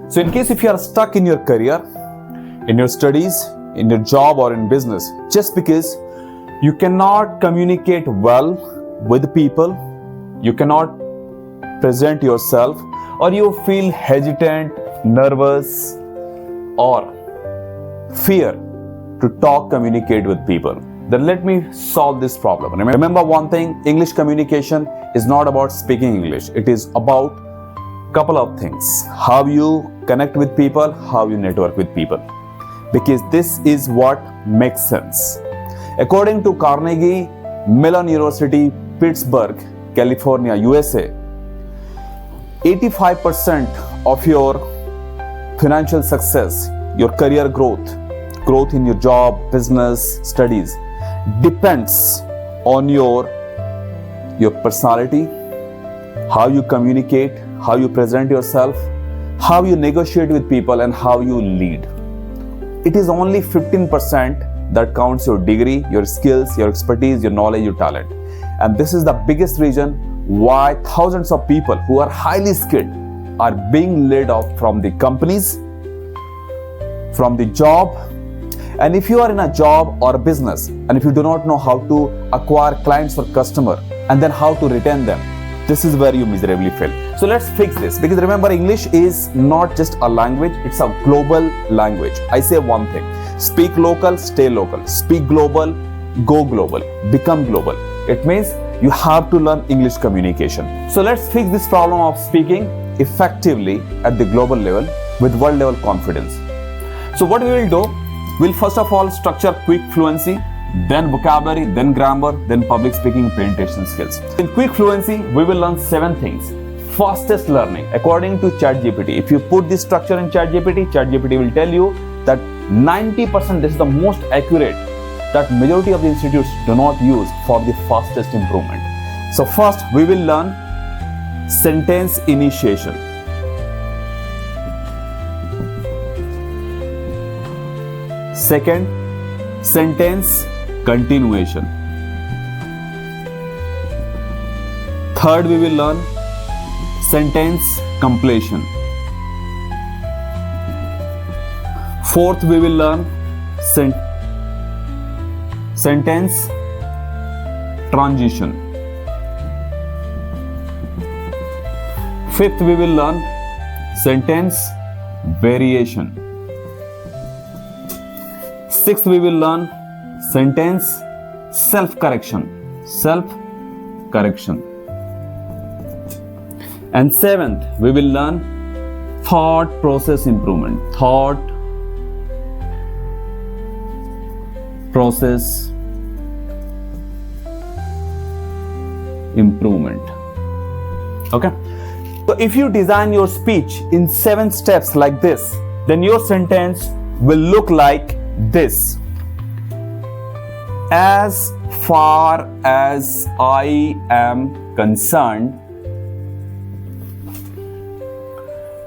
So in case if you are stuck in your career, in your studies, in your job or in business, just because you cannot communicate well with people, you cannot present yourself, or you feel hesitant, nervous, or fear to talk, communicate with people, then let me solve this problem. Remember one thing, English communication is not about speaking English. It is about couple of things. How you connect with people, how you network with people. Because this is what makes sense. According to Carnegie Mellon University, Pittsburgh, California, USA, 85% of your financial success, your career growth in your job, business, studies, depends on your personality, how you communicate, how you present yourself, how you negotiate with people, and how you lead. It is only 15% that counts your degree, your skills, your expertise, your knowledge, your talent. And this is the biggest reason why thousands of people who are highly skilled are being laid off from the companies, from the job. And if you are in a job or a business, and if you do not know how to acquire clients or customer, and then how to retain them, this is where you miserably fail. So let's fix this, because remember, English is not just a language, it's a global language. I say one thing, speak local, stay local. Speak global, go global, become global. It means you have to learn English communication. So let's fix this problem of speaking effectively at the global level with world level confidence. So what we will do, we'll first of all structure quick fluency, then vocabulary, then grammar, then public speaking, presentation skills. In quick fluency, we will learn 7 things. Fastest learning, according to ChatGPT. If you put this structure in ChatGPT, ChatGPT will tell you that 90%, this is the most accurate, that majority of the institutes do not use for the fastest improvement. So first, we will learn sentence initiation. Second, sentence continuation. Third, we will learn sentence completion. Fourth, we will learn sentence transition. Fifth, we will learn sentence variation. Sixth, we will learn sentence self-correction. And seventh, we will learn thought process improvement. Thought process improvement. Okay? So if you design your speech in 7 steps like this, then your sentence will look like this. As far as I am concerned,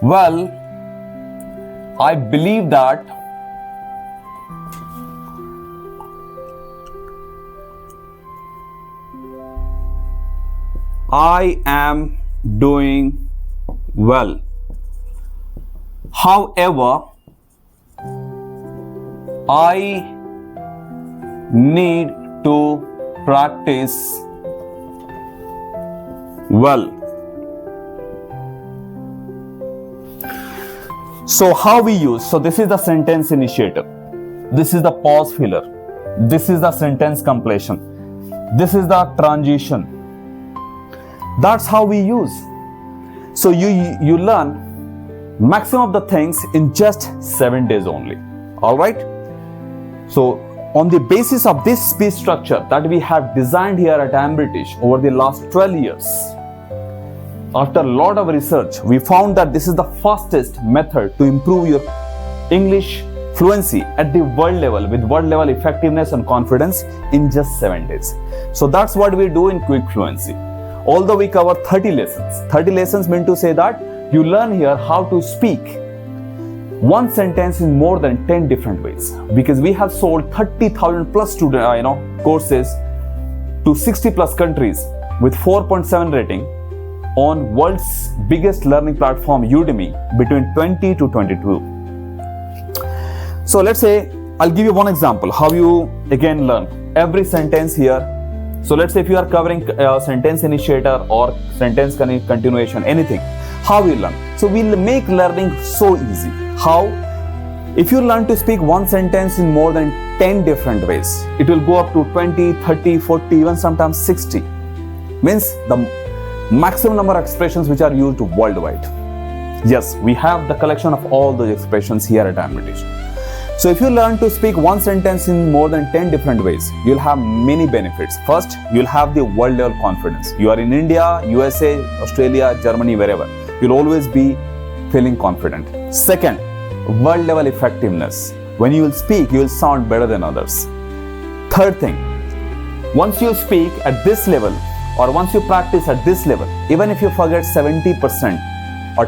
well, I believe that I am doing well. However, I need to practice well. So how we use? So this is the sentence initiator. This is the pause filler. This is the sentence completion. This is the transition. That's how we use. So you learn maximum of the things in just 7 days only. All right. So on the basis of this speech structure that we have designed here at AmBritish over the last 12 years, after a lot of research, we found that this is the fastest method to improve your English fluency at the world level with world level effectiveness and confidence in just 7 days. So that's what we do in quick fluency. Although we cover 30 lessons mean to say that you learn here how to speak one sentence in more than 10 different ways, because we have sold 30,000 plus student courses to 60 plus countries with 4.7 rating on world's biggest learning platform Udemy between 20 to 22. So let's say, I'll give you one example how you again learn every sentence here. So let's say if you are covering sentence initiator or sentence continuation, anything, how you learn. So we'll make learning so easy. How? If you learn to speak one sentence in more than 10 different ways, it will go up to 20, 30, 40, even sometimes 60. Means the maximum number of expressions which are used worldwide. Yes, we have the collection of all those expressions here at AmBritish. So if you learn to speak one sentence in more than 10 different ways, you'll have many benefits. First, you'll have the world level confidence. You are in India, USA, Australia, Germany, wherever. You'll always be feeling confident. Second, world level effectiveness. When you will speak, you will sound better than others. Third thing, once you speak at this level or once you practice at this level, even if you forget 70% or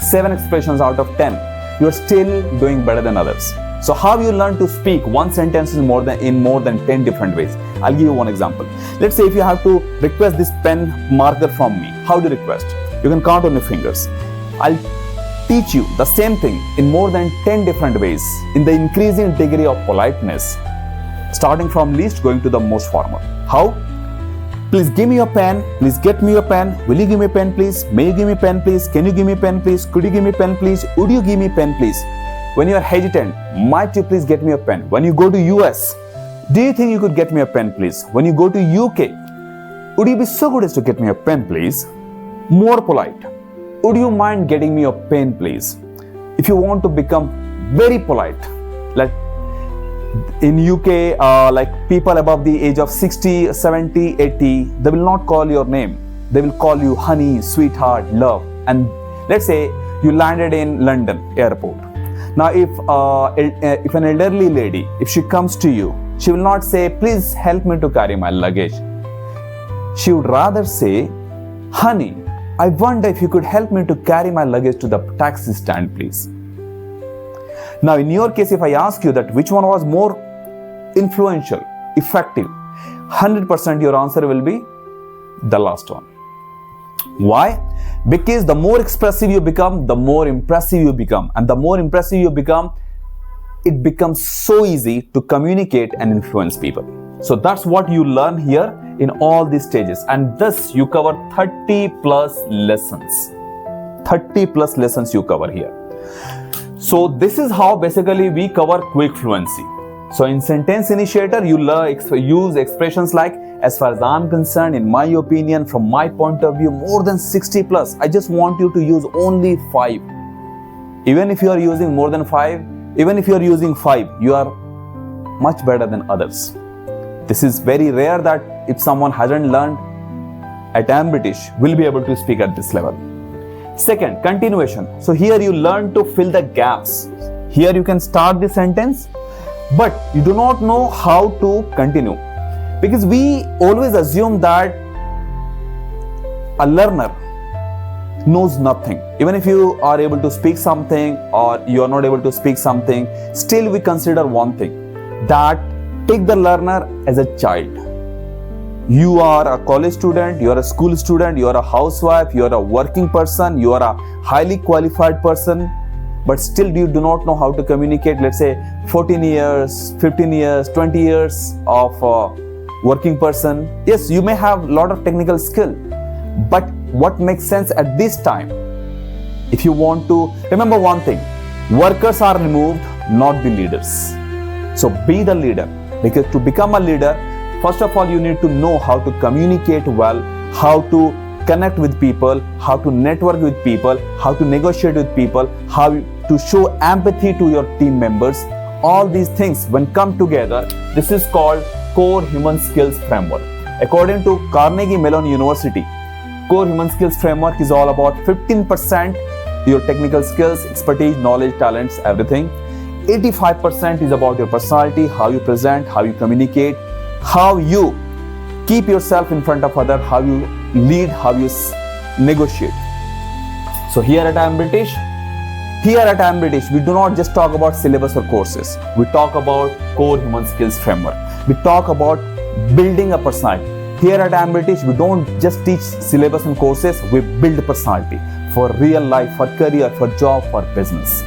7 expressions out of 10, you are still doing better than others. So how you learn to speak one sentence in more than 10 different ways? I'll give you one example. Let's say if you have to request this pen marker from me, how do you request? You can count on your fingers. I'll teach you the same thing in more than 10 different ways in the increasing degree of politeness, starting from least going to the most formal. How? Please give me your pen. Please get me your pen. Will you give me a pen, please? May you give me a pen, please? Can you give me a pen, please? Could you give me a pen, please? Would you give me a pen, please? When you are hesitant, might you please get me a pen? When you go to US, do you think you could get me a pen, please? When you go to UK, would you be so good as to get me a pen, please? More polite. Would you mind getting me a pen, please? If you want to become very polite, like in UK, like people above the age of 60, 70, 80, they will not call your name. They will call you honey, sweetheart, love. And let's say you landed in London airport. Now, if an elderly lady, if she comes to you, she will not say, please help me to carry my luggage. She would rather say, honey, I wonder if you could help me to carry my luggage to the taxi stand, please. Now, in your case, if I ask you that which one was more influential, effective, 100% your answer will be the last one. Why? Because the more expressive you become, the more impressive you become. And the more impressive you become, it becomes so easy to communicate and influence people. So that's what you learn here in all these stages. And this you cover 30 plus lessons. 30 plus lessons you cover here. So this is how basically we cover quick fluency. So in sentence initiator, you use expressions like, as far as I'm concerned, in my opinion, from my point of view, more than 60 plus. I just want you to use only 5. Even if you are using more than 5, even if you are using 5, you are much better than others. This is very rare that if someone hasn't learned at AmBritish, will be able to speak at this level. Second, continuation. So here you learn to fill the gaps. Here you can start the sentence, but you do not know how to continue. Because we always assume that a learner knows nothing. Even if you are able to speak something or you are not able to speak something, still we consider one thing, that take the learner as a child. You are a college student, you are a school student, you are a housewife, you are a working person, you are a highly qualified person, but still you do not know how to communicate, let's say 14 years, 15 years, 20 years of working person. Yes, you may have a lot of technical skill, but what makes sense at this time? If you want to, remember one thing, workers are removed, not the leaders. So be the leader, because to become a leader, first of all, you need to know how to communicate well, how to connect with people, how to network with people, how to negotiate with people, how to show empathy to your team members. All these things, when come together, this is called Core Human Skills Framework. According to Carnegie Mellon University, Core Human Skills Framework is all about 15% your technical skills, expertise, knowledge, talents, everything. 85% is about your personality, how you present, how you communicate, how you keep yourself in front of others, how you lead, how you negotiate. So here at AmBritish, we do not just talk about syllabus or courses. We talk about Core Human Skills Framework. We talk about building a personality. here at AmBritish, we don't just teach syllabus and courses, we build personality for real life, for career, for job, for business.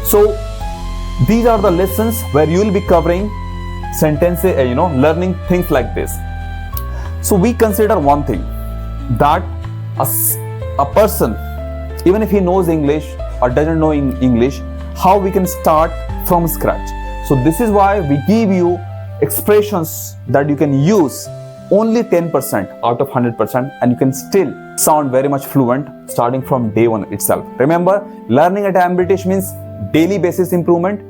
So these are the lessons where you will be covering sentences, learning things like this. So we consider one thing, that a person, even if he knows English or doesn't know English, how we can start from scratch. So this is why we give you expressions that you can use only 10% out of 100%, and you can still sound very much fluent starting from day one itself. Remember, learning at AmBritish means daily basis improvement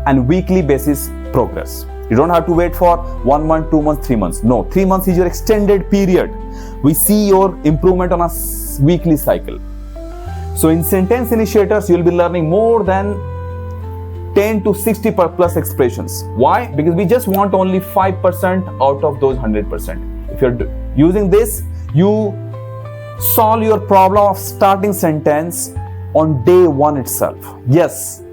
and weekly basis progress. You don't have to wait for 1 month, 2 months, 3 months. No, 3 months is your extended period. We see your improvement on a weekly cycle. So in sentence initiators, you'll be learning more than 10 to 60 plus expressions. Why? Because we just want only 5% out of those 100%. If you're using this, you solve your problem of starting sentence on day one itself. Yes,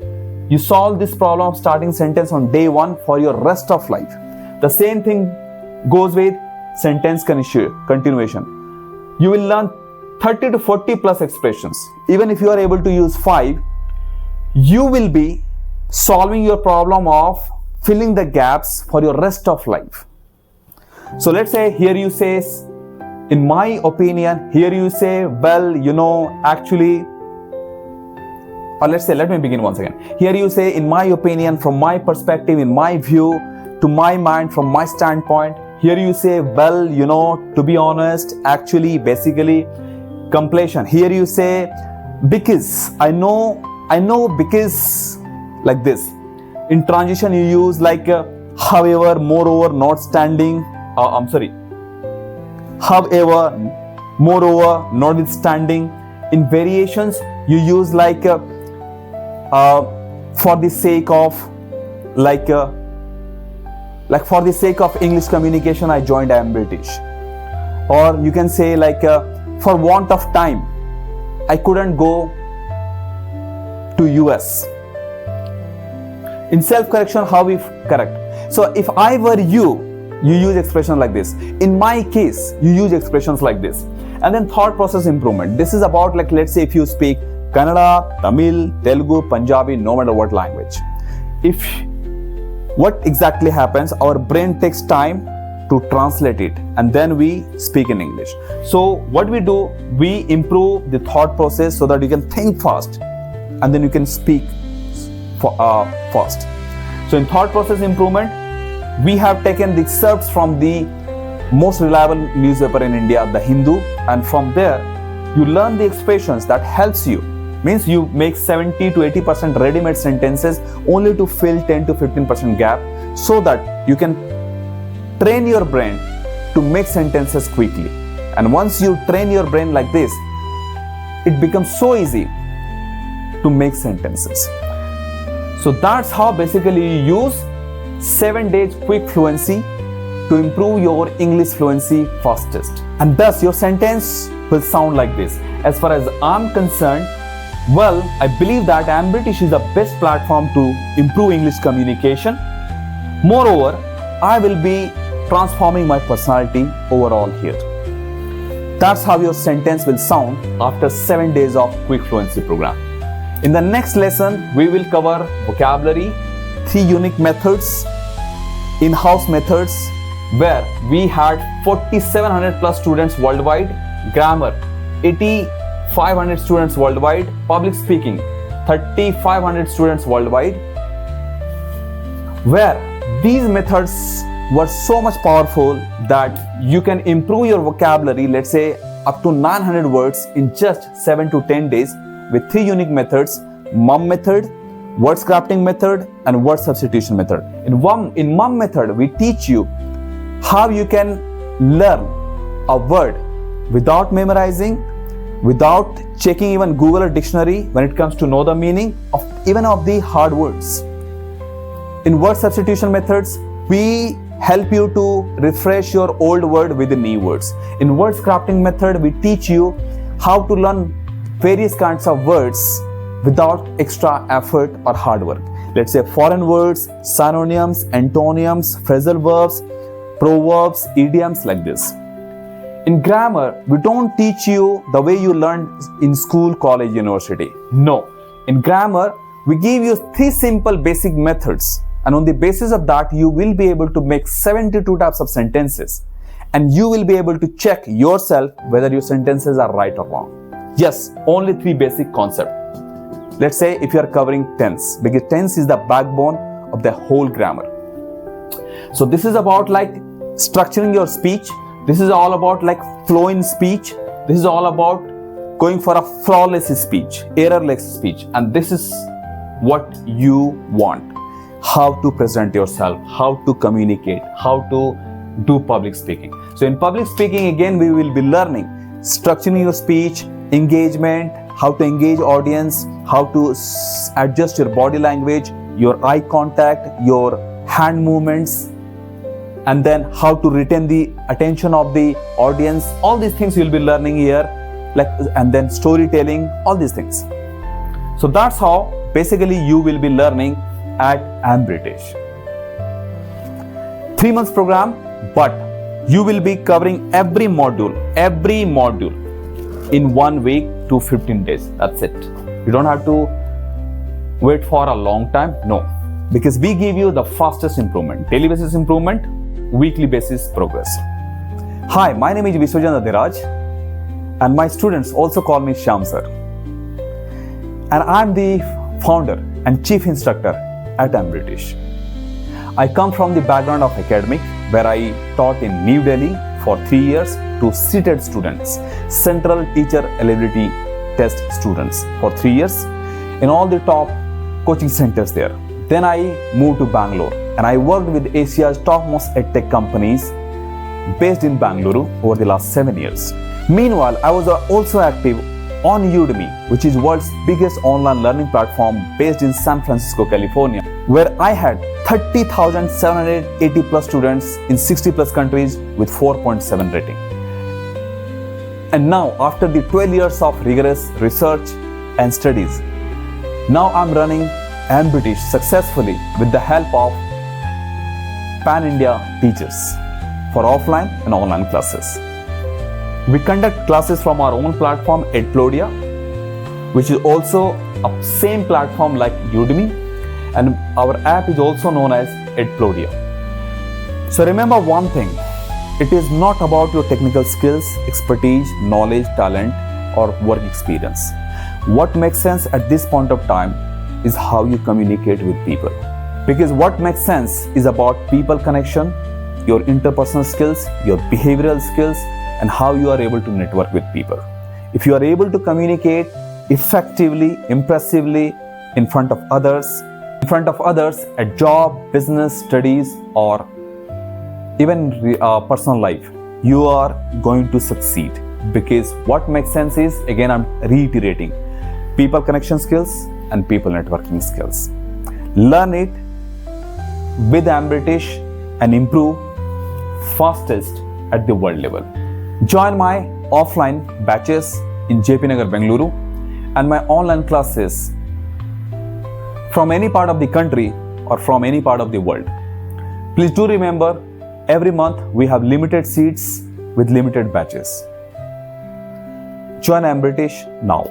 you solve this problem of starting sentence on day one for your rest of life. The same thing goes with sentence continuation. You will learn 30 to 40 plus expressions. Even if you are able to use 5, you will be solving your problem of filling the gaps for your rest of life. So let's say here you say, in my opinion, here you say, well, actually, or let's say, let me begin once again. Here you say, in my opinion, from my perspective, in my view, to my mind, from my standpoint. Here you say, well, to be honest, actually, basically, completion. Here you say, because, I know because, like this. In transition, you use like, however, moreover, notwithstanding, however, moreover, notwithstanding. In variations, you use like, for the sake of, for the sake of English communication, I joined AmBritish. Or you can say like, for want of time, I couldn't go to US. In self-correction, how we correct? So if I were you use expressions like this. In my case, you use expressions like this. And then thought process improvement. This is about, like, let's say if you speak Kannada, Tamil, Telugu, Punjabi, no matter what language. What exactly happens? Our brain takes time to translate it, and then we speak in English. So what we do, we improve the thought process so that you can think fast, and then you can speak fast. So in thought process improvement, we have taken the excerpts from the most reliable newspaper in India, The Hindu, and from there you learn the expressions that helps you. Means you make 70 to 80% ready-made sentences only to fill 10 to 15% gap, so that you can train your brain to make sentences quickly. And once you train your brain like this, it becomes so easy to make sentences. So that's how basically you use 7 days quick fluency to improve your English fluency fastest. And thus your sentence will sound like this. As far as I'm concerned, well, I believe that AmBritish is the best platform to improve English communication. Moreover, I will be transforming my personality overall here. That's how your sentence will sound after 7 days of quick fluency program. In the next lesson, we will cover vocabulary, 3 unique methods, in-house methods, where we had 4,700 plus students worldwide, grammar, 8,500 students worldwide, public speaking, 3,500 students worldwide, where these methods were so much powerful that you can improve your vocabulary, let's say up to 900 words in just 7 to 10 days with 3 unique methods: MUM method, word crafting method, and word substitution method. In MUM method, we teach you how you can learn a word without memorizing, without checking even Google or dictionary when it comes to know the meaning of even of the hard words. In word substitution methods, we help you to refresh your old word with the new words. In word crafting method, we teach you how to learn various kinds of words without extra effort or hard work. Let's say foreign words, synonyms, antonyms, phrasal verbs, proverbs, idioms like this. In grammar, we don't teach you the way you learned in school, college, university. No. In grammar, we give you 3 simple basic methods, and on the basis of that, you will be able to make 72 types of sentences, and you will be able to check yourself whether your sentences are right or wrong. Yes, only 3 basic concepts. Let's say if you are covering tense, because tense is the backbone of the whole grammar. So this is about like structuring your speech. This is all about like flow in speech. This is all about going for a flawless speech, errorless speech. And this is what you want. How to present yourself, how to communicate, how to do public speaking. So in public speaking, again, we will be learning structuring your speech, engagement, how to engage audience, how to adjust your body language, your eye contact, your hand movements, and then how to retain the attention of the audience. All these things you'll be learning here, and then storytelling, all these things. So that's how basically you will be learning at AmBritish. 3 months program, but you will be covering every module in 1 week to 15 days. That's it. You don't have to wait for a long time. No, because we give you the fastest improvement, daily basis improvement, weekly basis progress. Hi, my name is Vishwajana Dhiraj, and my students also call me Shyam sir. And I'm the founder and chief instructor at AmBritish. I come from the background of academic, where I taught in New Delhi for 3 years to seated students, Central Teacher Eligibility Test students for 3 years in all the top coaching centers there. Then I moved to Bangalore and I worked with Asia's topmost edtech companies based in Bangalore over the last 7 years. Meanwhile, I was also active on Udemy, which is world's biggest online learning platform based in San Francisco, California, where I had 30,780 plus students in 60 plus countries with 4.7 rating. And now, after the 12 years of rigorous research and studies, now I'm running AmBritish successfully with the help of Pan-India teachers for offline and online classes. We conduct classes from our own platform, Edplodia, which is also a same platform like Udemy, and our app is also known as Edplodia. So remember one thing, it is not about your technical skills, expertise, knowledge, talent, or work experience. What makes sense at this point of time is how you communicate with people. Because what makes sense is about people connection, your interpersonal skills, your behavioral skills, and how you are able to network with people. If you are able to communicate effectively, impressively in front of others at job, business, studies, or even personal life, you are going to succeed. Because what makes sense is, again, I'm reiterating, people connection skills and people networking skills. Learn it with AmBritish and improve fastest at the world level. Join my offline batches in JP Nagar, Bengaluru, and my online classes from any part of the country or from any part of the world. Please do remember, every month we have limited seats with limited batches. Join AmBritish now.